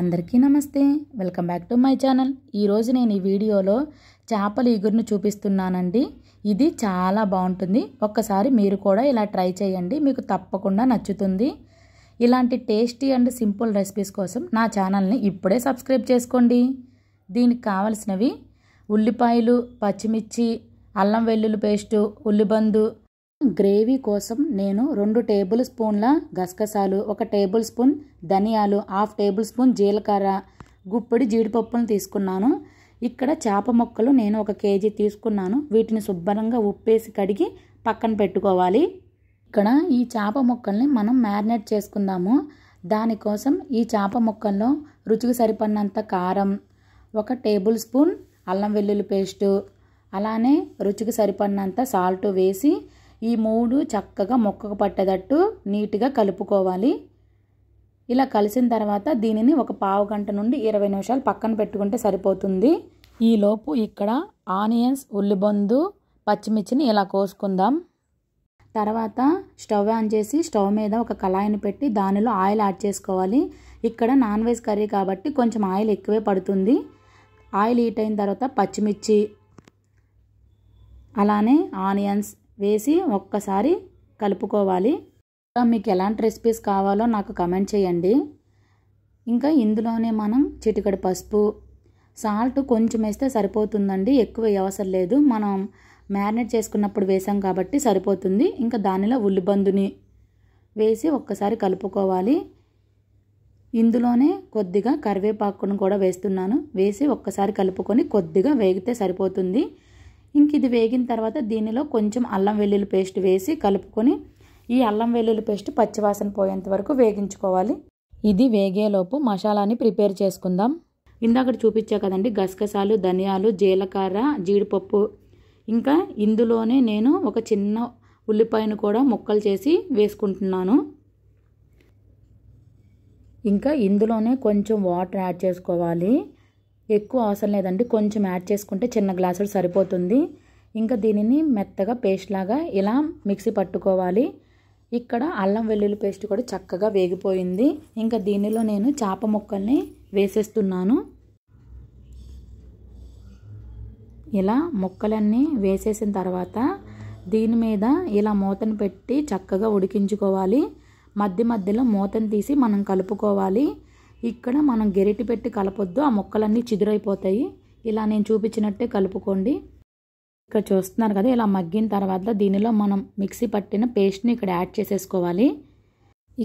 అందరికీ నమస్తే, welcome back to my channel. ఈరోజు నేను ఈ వీడియోలో చేపల ఇగురును చూపిస్తున్నానండి. ఇది చాలా బాగుంటుంది. ఒక్కసారి మీరు కూడా ఇలా ట్రై చేయండి, మీకు తప్పకుండా నచ్చుతుంది. ఇలాంటి టేస్టీ అండ్ సింపుల్ రెసిపీస్ కోసం నా ఛానల్ని ఇప్పుడే సబ్స్క్రైబ్ చేసుకోండి. దీనికి కావలసినవి ఉల్లిపాయలు, పచ్చిమిర్చి, అల్లం వెల్లుల్లి పేస్టు, ఉల్లిబందు. గ్రేవీ కోసం నేను 2 టేబుల్ స్పూన్ల గసగసాలు, 1 టేబుల్ స్పూన్ ధనియాలు, 1/2 టేబుల్ స్పూన్ జీలకర్ర, గుప్పెడి జీడిపప్పులను తీసుకున్నాను. ఇక్కడ చేప ముక్కలు నేను 1 కేజీ తీసుకున్నాను. వీటిని శుభ్రంగా ఉప్పేసి కడిగి పక్కన పెట్టుకోవాలి. ఇక్కడ ఈ చేప ముక్కల్ని మనం మ్యారినేట్ చేసుకుందాము. దానికోసం ఈ చేప ముక్కల్లో రుచికి సరిపడినంత కారం, 1 టేబుల్ స్పూన్ అల్లం వెల్లుల్లి పేస్టు, అలానే రుచికి సరిపడినంత సాల్ట్ వేసి ఈ 3 చక్కగా ముక్కకు పట్టేటట్టు నీట్గా కలుపుకోవాలి. ఇలా కలిసిన తర్వాత దీనిని ఒక పావు గంట నుండి 20 నిమిషాలు పక్కన పెట్టుకుంటే సరిపోతుంది. ఈలోపు ఇక్కడ ఆనియన్స్, ఉల్లిబందు, పచ్చిమిర్చిని ఇలా కోసుకుందాం. తర్వాత స్టవ్ ఆన్ చేసి స్టవ్ మీద ఒక కళాయిని పెట్టి దానిలో ఆయిల్ యాడ్ చేసుకోవాలి. ఇక్కడ నాన్ వెజ్ కర్రీ కాబట్టి కొంచెం ఆయిల్ ఎక్కువే పడుతుంది. ఆయిల్ హీట్ అయిన తర్వాత పచ్చిమిర్చి, అలానే ఆనియన్స్ వేసి ఒక్కసారి కలుపుకోవాలి. మీకు ఎలాంటి రెసిపీస్ కావాలో నాకు కమెంట్ చేయండి. ఇంకా ఇందులోనే మనం చిటికెడు పసుపు, సాల్ట్ కొంచెం వేస్తే సరిపోతుందండి, ఎక్కువ అవసరం లేదు. మనం మ్యారినేట్ చేసుకున్నప్పుడు వేసాం కాబట్టి సరిపోతుంది. ఇంకా దానిలో ఉల్లిబందుని వేసి ఒక్కసారి కలుపుకోవాలి. ఇందులోనే కొద్దిగా కరివేపాకును కూడా వేస్తున్నాను. వేసి ఒక్కసారి కలుపుకొని కొద్దిగా వేగితే సరిపోతుంది. ఇంక ఇది వేగిన తర్వాత దీనిలో కొంచెం అల్లం వెల్లుల్లి పేస్ట్ వేసి కలుపుకొని ఈ అల్లం వెల్లుల్లి పేస్ట్ పచ్చివాసన పోయేంత వరకు వేగించుకోవాలి. ఇది వేగేలోపు మసాలాని ప్రిపేర్ చేసుకుందాం. ఇందాక చూపించా కదండి, గసగసాలు, ధనియాలు, జీలకర్ర, జీడిపప్పు. ఇంకా ఇందులోనే నేను ఒక చిన్న ఉల్లిపాయను కూడా ముక్కలు చేసి వేసుకుంటున్నాను. ఇంకా ఇందులోనే కొంచెం వాటర్ యాడ్ చేసుకోవాలి. ఎక్కువ అవసరం లేదండి, కొంచెం యాడ్ చేసుకుంటే చిన్న గ్లాసులు సరిపోతుంది. ఇంకా దీనిని మెత్తగా పేస్ట్ లాగా ఇలా మిక్సీ పట్టుకోవాలి. ఇక్కడ అల్లం వెల్లుల్లి పేస్ట్ కూడా చక్కగా వేగిపోయింది. ఇంకా దీనిలో నేను చేప ముక్కల్ని వేసేస్తున్నాను. ఇలా ముక్కలన్నీ వేసేసిన తర్వాత దీని మీద ఇలా మూతను పెట్టి చక్కగా ఉడికించుకోవాలి. మధ్య మధ్యలో మూతను తీసి మనం కలుపుకోవాలి. ఇక్కడ మనం గెరిటి పెట్టి కలపొద్దు, ఆ ముక్కలన్నీ చిదురైపోతాయి. ఇలా నేను చూపించినట్టే కలుపుకోండి. ఇక్కడ చూస్తున్నారు కదా, ఇలా మగ్గిన తర్వాత దీనిలో మనం మిక్సీ పట్టిన పేస్ట్ని ఇక్కడ యాడ్ చేసేసుకోవాలి.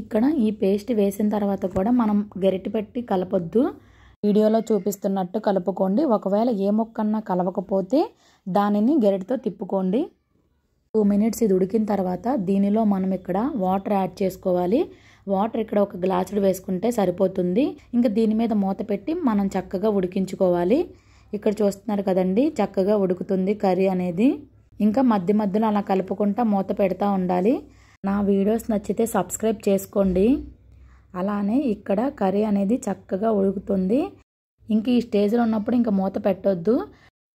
ఇక్కడ ఈ పేస్ట్ వేసిన తర్వాత కూడా మనం గెరిటి పెట్టి కలపొద్దు, వీడియోలో చూపిస్తున్నట్టు కలుపుకోండి. ఒకవేళ ఏ ముక్కన్నా కలవకపోతే దానిని గెరిటితో తిప్పుకోండి. 2 మినిట్స్ ఇది ఉడికిన తర్వాత దీనిలో మనం ఇక్కడ వాటర్ యాడ్ చేసుకోవాలి. వాటర్ ఇక్కడ 1 గ్లాసుడు వేసుకుంటే సరిపోతుంది. ఇంకా దీని మీద మూత పెట్టి మనం చక్కగా ఉడికించుకోవాలి. ఇక్కడ చూస్తున్నారు కదండి, చక్కగా ఉడుకుతుంది కర్రీ అనేది. ఇంకా మధ్య మధ్యలో అలా కలుపుకుంటా మూత పెడతా ఉండాలి. నా వీడియోస్ నచ్చితే సబ్స్క్రైబ్ చేసుకోండి. అలానే ఇక్కడ కర్రీ అనేది చక్కగా ఉడుకుతుంది. ఇంక ఈ స్టేజ్లో ఉన్నప్పుడు ఇంకా మూత పెట్టొద్దు.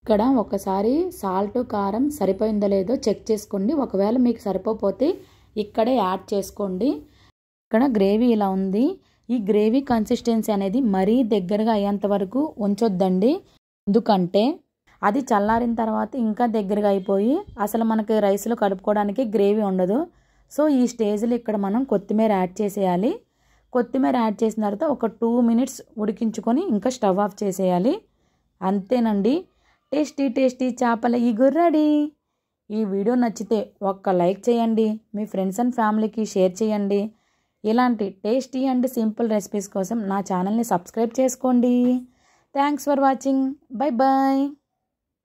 ఇక్కడ ఒకసారి సాల్ట్, కారం సరిపోయిందో లేదో చెక్ చేసుకోండి. ఒకవేళ మీకు సరిపోతే ఇక్కడే యాడ్ చేసుకోండి. ఇక్కడ గ్రేవీ ఇలా ఉంది. ఈ గ్రేవీ కన్సిస్టెన్సీ అనేది మరీ దగ్గరగా అయ్యేంత వరకు ఉంచొద్దండి. ఎందుకంటే అది చల్లారిన తర్వాత ఇంకా దగ్గరగా అయిపోయి అసలు మనకి రైస్లో కలుపుకోవడానికి గ్రేవీ ఉండదు. సో ఈ స్టేజ్లో ఇక్కడ మనం కొత్తిమీర యాడ్ చేసేయాలి. కొత్తిమీర యాడ్ చేసిన తర్వాత ఒక 2 మినిట్స్ ఉడికించుకొని ఇంకా స్టవ్ ఆఫ్ చేసేయాలి. అంతేనండి, టేస్టీ టేస్టీ చేపల ఇగురు రెడీ. ఈ వీడియో నచ్చితే ఒక్క లైక్ చేయండి, మీ ఫ్రెండ్స్ అండ్ ఫ్యామిలీకి షేర్ చేయండి. ఇలాంటి టేస్టీ అండ్ సింపుల్ రెసిపీస్ కోసం నా ఛానల్ని సబ్స్క్రైబ్ చేసుకోండి. Thanks for watching. Bye bye.